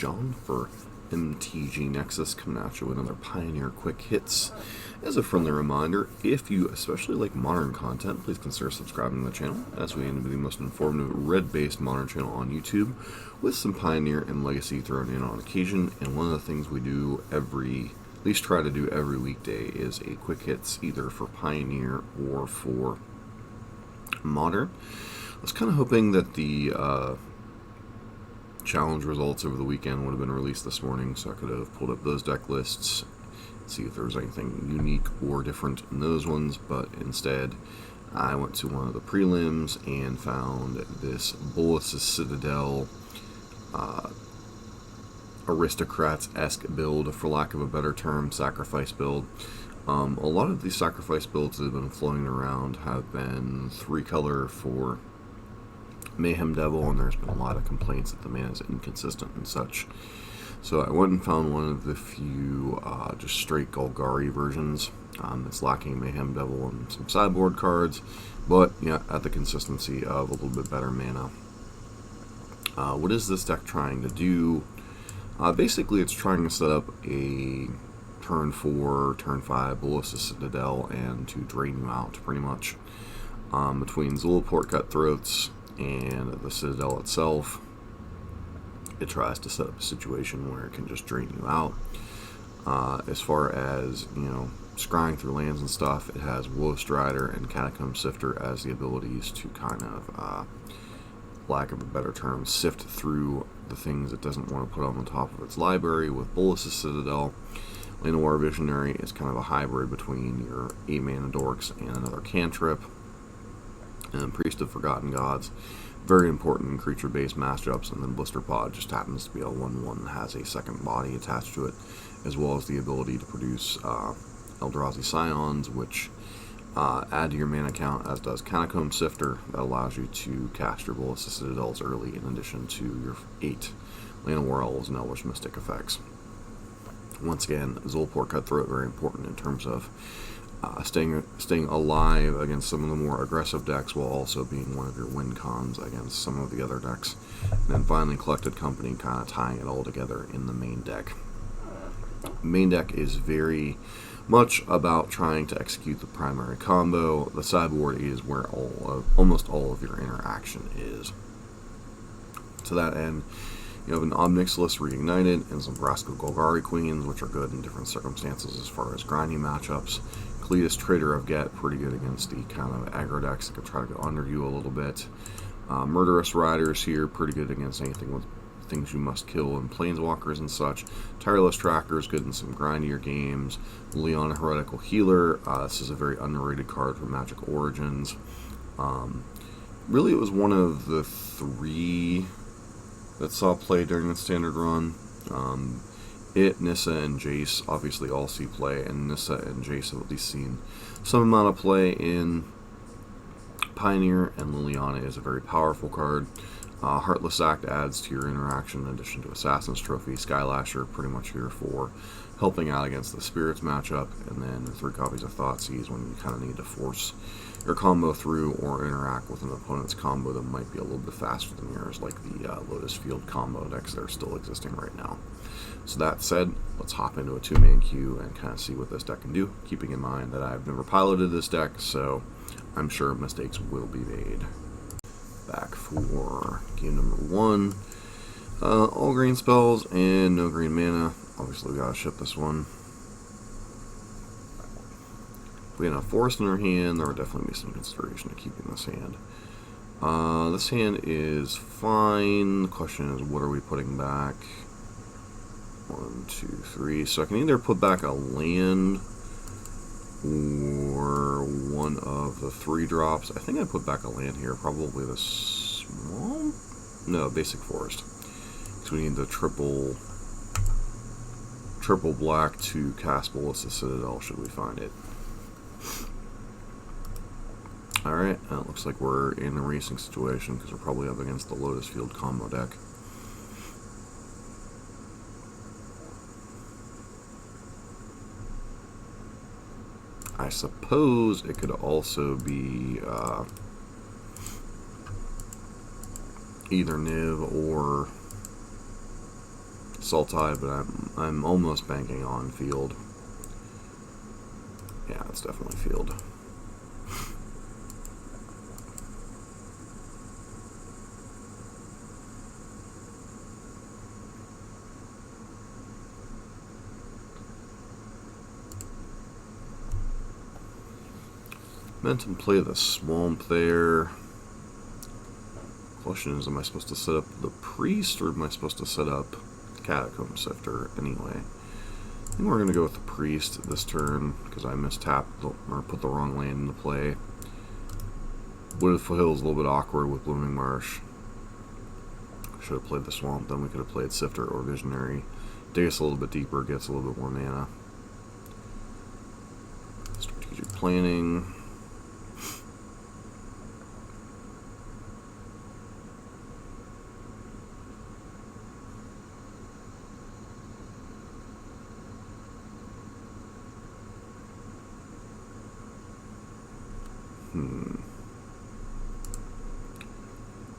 John for MTG Nexus, coming at you with another Pioneer Quick Hits. As a friendly reminder, if you especially like modern content, please consider subscribing to the channel, as we aim to be the most informative red-based modern channel on YouTube, with some Pioneer and Legacy thrown in on occasion. And one of the things we do at least try to do every weekday, is a Quick Hits either for Pioneer or for Modern. I was kind of hoping that the challenge results over the weekend would have been released this morning, so I could have pulled up those deck lists, see if there was anything unique or different in those ones, but instead I went to one of the prelims and found this Bolas Citadel Aristocrats-esque build, for lack of a better term, sacrifice build. A lot of these sacrifice builds that have been floating around have been 3-color for Mayhem Devil, and there's been a lot of complaints that the mana is inconsistent and such. So I went and found one of the few just straight Golgari versions. It's lacking Mayhem Devil and some sideboard cards, but yeah, at the consistency of a little bit better mana. What is this deck trying to do? Basically, it's trying to set up a turn 4, turn 5 Bolas Citadel and to drain you out, pretty much. Between Zulaport Cutthroats and the Citadel itself, it tries to set up a situation where it can just drain you out. As far as, scrying through lands and stuff, it has Willow Strider and Catacomb Sifter as the abilities to kind of, lack of a better term, sift through the things it doesn't want to put on the top of its library. With Bolas Citadel, Llanowar Visionary is kind of a hybrid between your 8-mana dorks and another cantrip. And Priest of Forgotten Gods, very important in creature-based matchups, and then Blister Pod just happens to be a 1/1 that has a second body attached to it, as well as the ability to produce Eldrazi Scions, which add to your mana count, as does Catacomb Sifter, that allows you to cast your Bolas Citadels early, in addition to your 8 Llanowar Elves and Elvish Mystic effects. Once again, Zulaport Cutthroat, very important in terms of staying alive against some of the more aggressive decks, while also being one of your win cons against some of the other decks. And then finally, Collected Company, kind of tying it all together in the main deck. Main deck is very much about trying to execute the primary combo. The sideboard is where almost all of your interaction is. To that end, you have an Omnixilus Reignited and some Brasco Golgari Queens, which are good in different circumstances as far as grinding matchups. Cletus Trader of Get, pretty good against the kind of aggro decks that could try to go under you a little bit. Murderous Riders here, pretty good against anything with things you must kill and Planeswalkers and such. Tireless Trackers, good in some grindier games. Leona Heretical Healer, this is a very underrated card for Magic Origins. Really, it was one of the 3 that saw play during the standard run. Nissa, and Jace obviously all see play, and Nissa and Jace have at least seen some amount of play in Pioneer, and Liliana is a very powerful card. Heartless Act adds to your interaction in addition to Assassin's Trophy. Skylasher, pretty much here for helping out against the Spirits matchup, and then 3 copies of Thoughtseize when you kind of need to force your combo through or interact with an opponent's combo that might be a little bit faster than yours, like the Lotus Field combo decks that are still existing right now. So that said, let's hop into a 2-man queue and kind of see what this deck can do, keeping in mind that I've never piloted this deck, so I'm sure mistakes will be made. Back for game number 1. All green spells and no green mana. Obviously we gotta ship this one. If we had a forest in our hand, there would definitely be some consideration to keeping this hand. This hand is fine. The question is, what are we putting back? 1, 2, 3. So I can either put back a land or one of the 3 drops. I think I put back a land here, probably the small? No, basic forest. So we need the triple black to cast Bolas Citadel, should we find it. Alright, it looks like we're in a racing situation, because we're probably up against the Lotus Field combo deck. I suppose it could also be either Niv or Sultai, but I'm almost banking on field. Yeah, it's definitely field. Meant to play the swamp there. Question is, am I supposed to set up the priest or am I supposed to set up the catacomb sifter anyway? I think we're going to go with the priest this turn because I mistapped or put the wrong land into play. Wooded Foothill is a little bit awkward with Blooming Marsh. Should have played the swamp, then we could have played Sifter or Visionary. Dig us a little bit deeper, gets a little bit more mana. Strategic planning.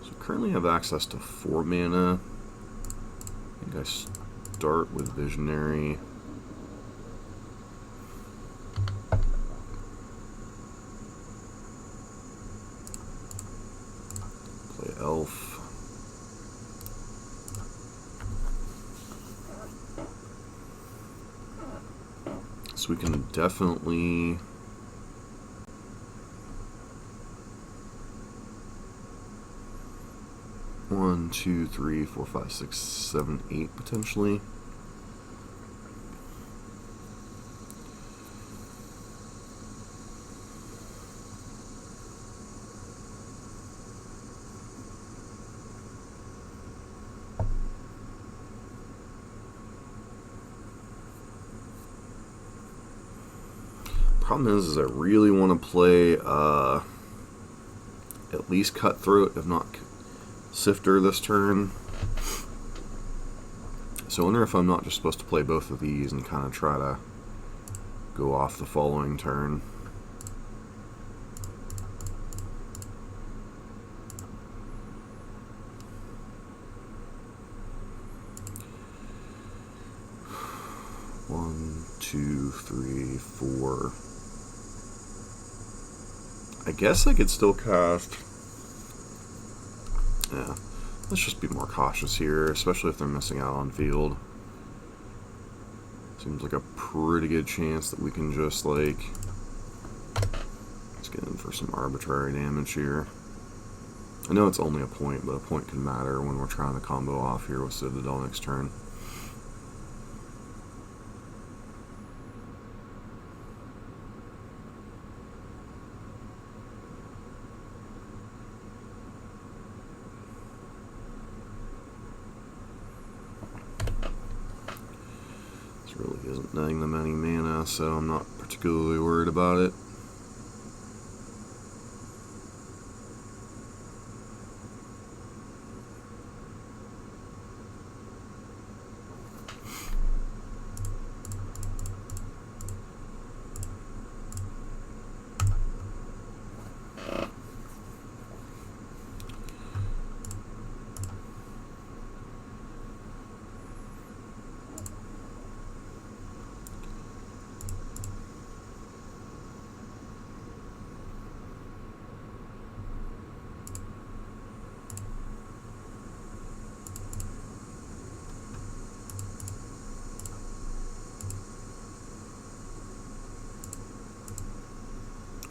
So currently have access to 4 mana. I think I start with Visionary. Play Elf. So we can definitely... One, two, three, four, five, six, seven, 8 potentially. Problem is I really want to play at least Cutthroat, if not Sifter this turn. So I wonder if I'm not just supposed to play both of these and kind of try to go off the following turn. One, two, three, four. I guess I could still cast... Yeah, let's just be more cautious here, especially if they're missing out on field. Seems like a pretty good chance that we can just, like... Let's get in for some arbitrary damage here. I know it's only a point, but a point can matter when we're trying to combo off here with Citadel next turn. Really isn't netting them any mana, so I'm not particularly worried about it.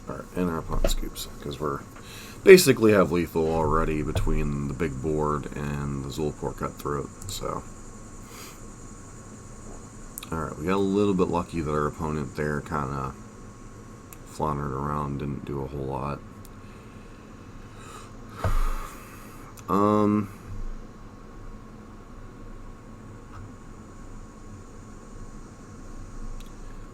Alright, and our opponent scoops, because we're basically have lethal already between the big board and the Zulpor Cutthroat, so. Alright, we got a little bit lucky that our opponent there kind of floundered around, didn't do a whole lot.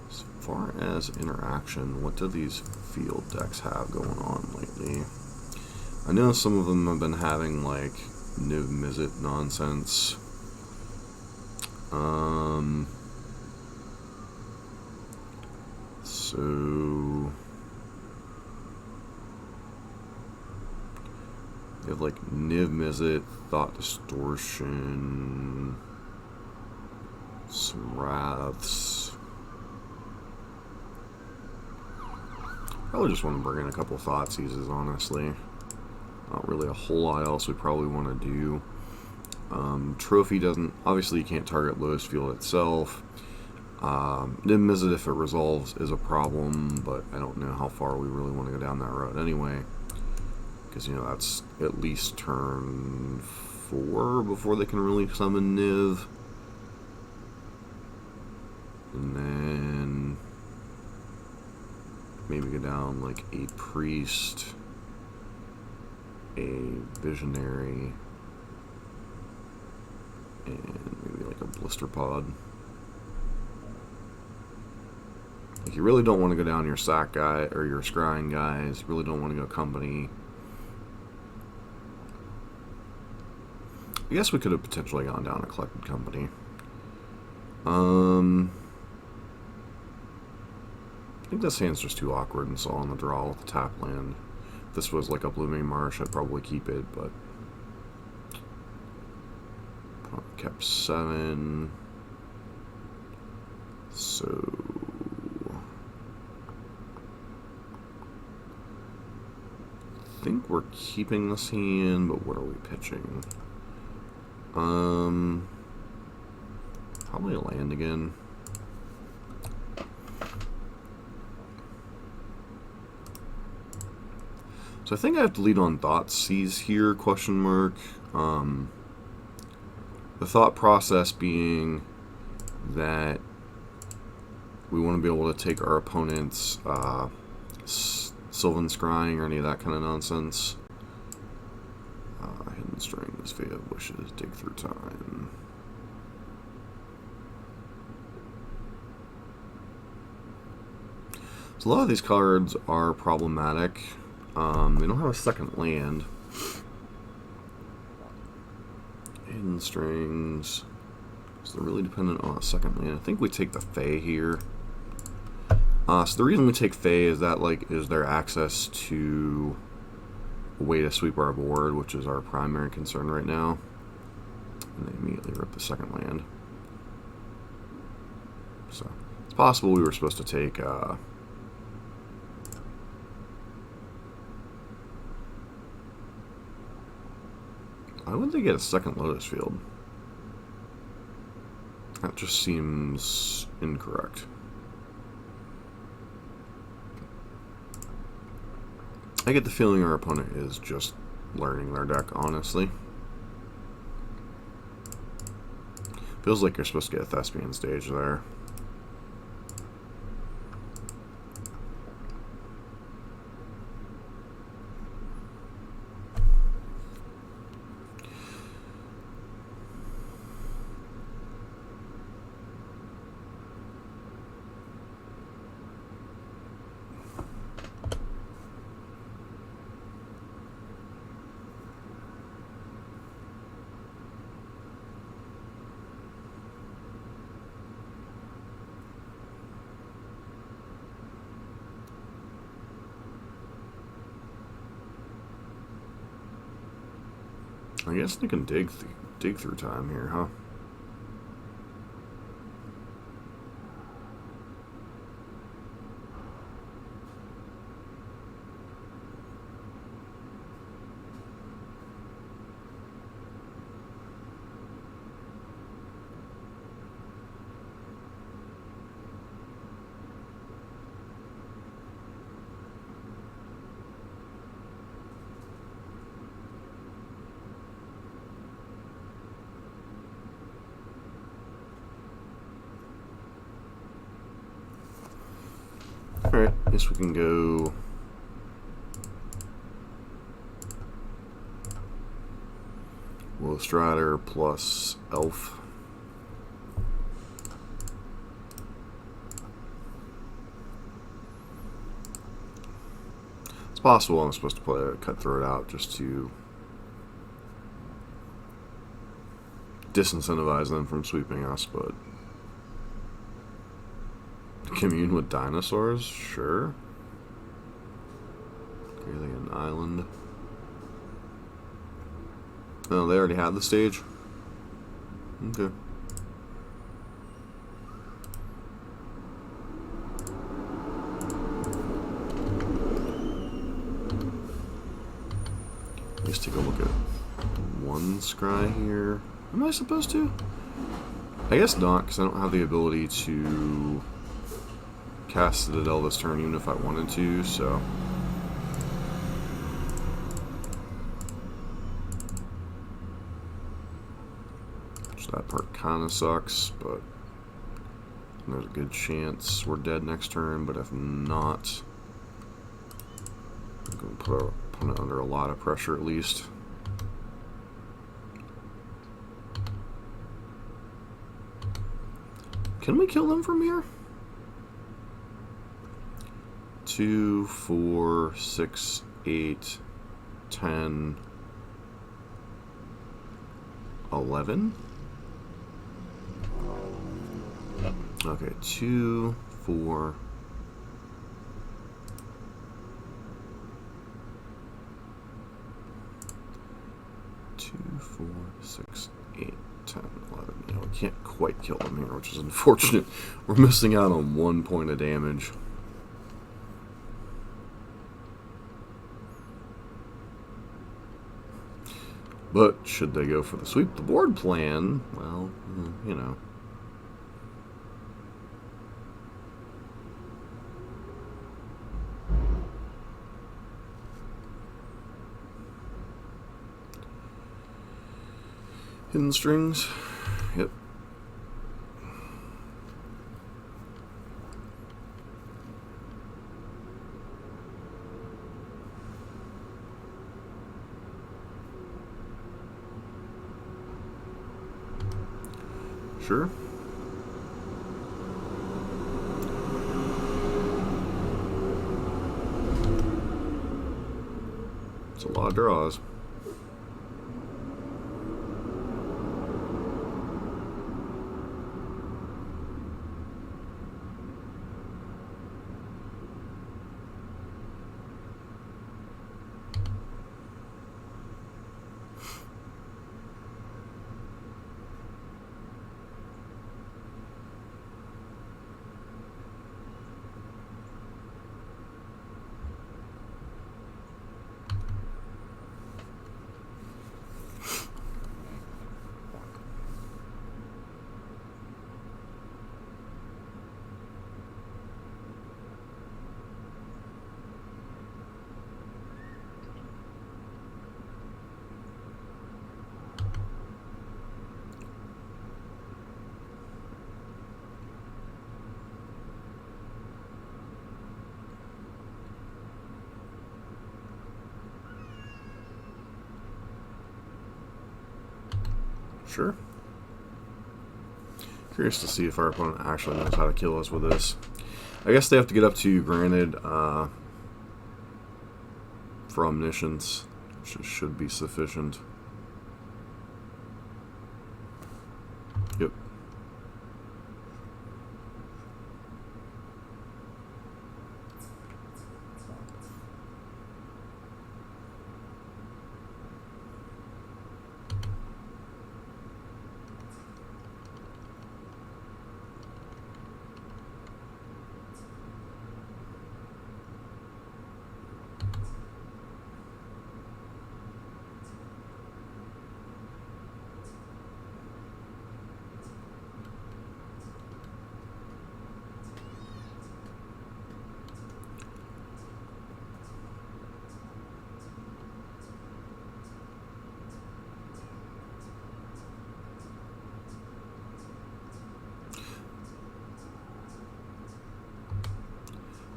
As far as interaction, what do these field decks have going on lately? I know some of them have been having like Niv Mizzet nonsense. So they have like Niv Mizzet, Thought Distortion. Some Wraths. Probably just want to bring in a couple Thoughtseizes, honestly. Not really a whole lot else we probably want to do. Trophy doesn't... Obviously, you can't target lowest field itself. Nimizid, if it resolves, is a problem, but I don't know how far we really want to go down that road anyway. Because, you know, that's at least turn 4 before they can really summon Niv. And then maybe go down like a Priest, a Visionary, and maybe like a Blister Pod. Like, you really don't want to go down your sack guy or your scrying guys. Really don't want to go company. I guess we could have potentially gone down a collected company. I think this hand's just too awkward and so on the draw with the tap land. If this was like a Blooming Marsh, I'd probably keep it, but probably kept 7. So I think we're keeping this hand, but what are we pitching? Probably a land again. So I think I have to lead on Thoughtseize here, question mark. The thought process being that we want to be able to take our opponent's Sylvan Scrying or any of that kind of nonsense. Hidden Strings, Fate of Wishes, Dig Through Time. So a lot of these cards are problematic. They don't have a second land. Hidden Strings. So they're really dependent on a second land. I think we take the Fae here. So the reason we take Fae is that is their access to a way to sweep our board, which is our primary concern right now. And they immediately rip the second land. So it's possible we were supposed to take why would they get a second Lotus Field? That just seems incorrect. I get the feeling our opponent is just learning their deck, honestly. Feels like you're supposed to get a Thespian Stage there. I guess they can dig through time here, huh? Alright, I guess we can go Strider plus Elf. It's possible I'm supposed to play a Cutthroat out just to disincentivize them from sweeping us, but commune with dinosaurs? Sure. Alien Island. Oh, they already had the stage? Okay. Let's take a look at one scry here. Am I supposed to? I guess not, because I don't have the ability to cast Citadel this turn, even if I wanted to, so... That part kind of sucks, but there's a good chance we're dead next turn, but if not, I'm going to put our opponent under a lot of pressure at least. Can we kill them from here? 2, 4, 6, 8, 10, 11? Okay, 2, 4. Two, 4, 6, 8, 10, 11. Yeah, we can't quite kill them here, which is unfortunate. We're missing out on 1 point of damage. But should they go for the sweep the board plan, well, you know. Hidden strings. Yep. Sure. It's a lot of draws. Sure. Curious to see if our opponent actually knows how to kill us with this. I guess they have to get up to granted for omniscience, which should be sufficient. Yep.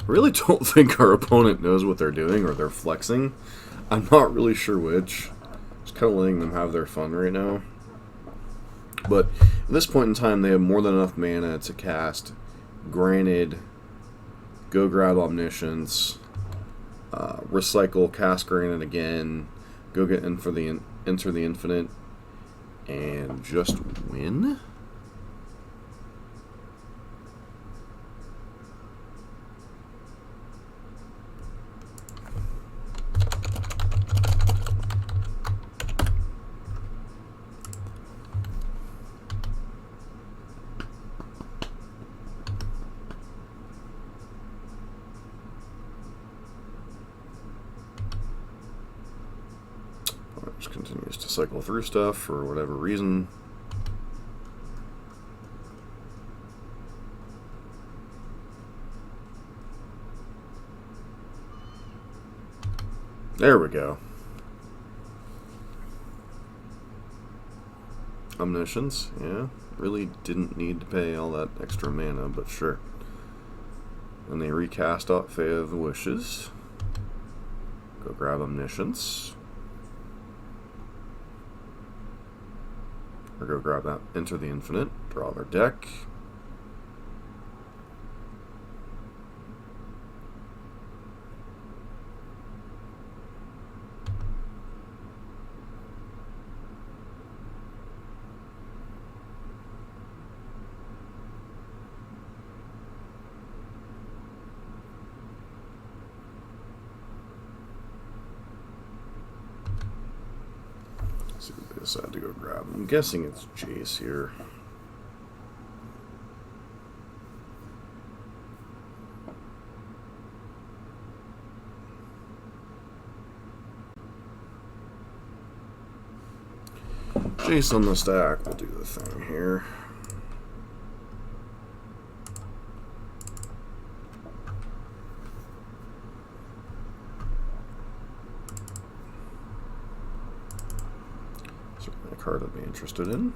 I really don't think our opponent knows what they're doing, or they're flexing. I'm not really sure which. Just kind of letting them have their fun right now. But at this point in time, they have more than enough mana to cast Granted, go grab Omniscience, recycle, cast Granted again, go get in for the Enter the Infinite, and just win? Just continues to cycle through stuff for whatever reason. There we go. Omniscience, yeah. Really didn't need to pay all that extra mana, but sure. And they recast out Fae of the Wishes. Go grab Omniscience. Or go grab that Enter the Infinite. Draw their deck. See what they decide to go grab. I'm guessing it's Jace here. Jace on the stack will do the thing here. Certainly a card I'd be interested in.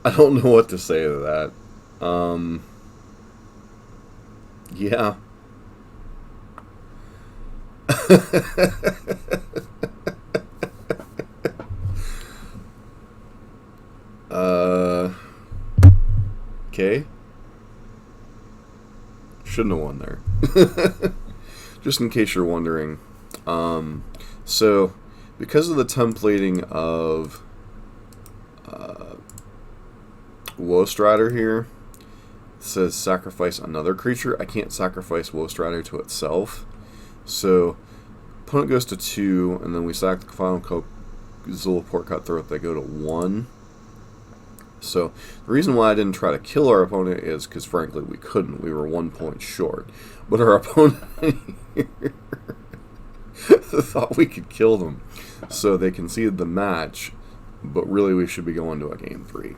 I don't know what to say to that. Yeah. Okay. Shouldn't have won there. Just in case you're wondering. So, because of the templating of Woestrider here, it says sacrifice another creature. I can't sacrifice Woestrider to itself. So, opponent goes to 2, and then we sack the final Zulaport Cutthroat, they go to 1. So, the reason why I didn't try to kill our opponent is because, frankly, we couldn't. We were 1 point short. But our opponent thought we could kill them. So, they conceded the match, but really we should be going to a game 3.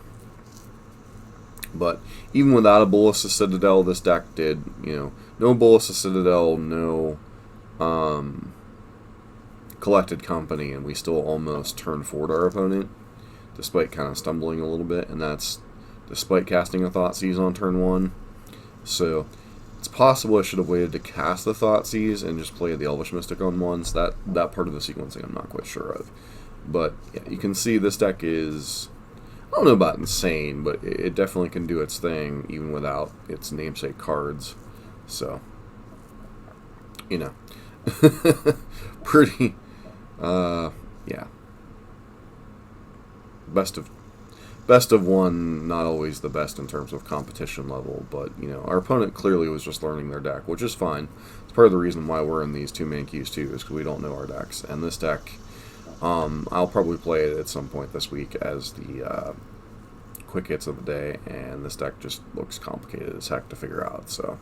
But even without a Bolas Citadel, this deck did, no Bolas Citadel, no Collected Company, and we still almost turned forward our opponent, despite kind of stumbling a little bit, and that's despite casting a Thoughtseize on turn 1. So it's possible I should have waited to cast the Thoughtseize and just play the Elvish Mystic on 1, so that part of the sequencing I'm not quite sure of. But yeah, you can see this deck is, I don't know about insane, but it definitely can do its thing even without its namesake cards. So, pretty, yeah. Best of one, not always the best in terms of competition level, but, our opponent clearly was just learning their deck, which is fine. It's part of the reason why we're in these 2-man queues too, is because we don't know our decks. And this deck, I'll probably play it at some point this week as the quick hits of the day, and this deck just looks complicated as heck to figure out. So,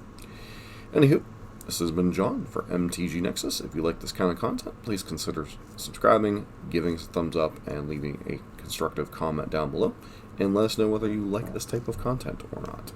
anywho, this has been John for MTG Nexus. If you like this kind of content, please consider subscribing, giving us a thumbs up, and leaving a constructive comment down below, and let us know whether you like this type of content or not.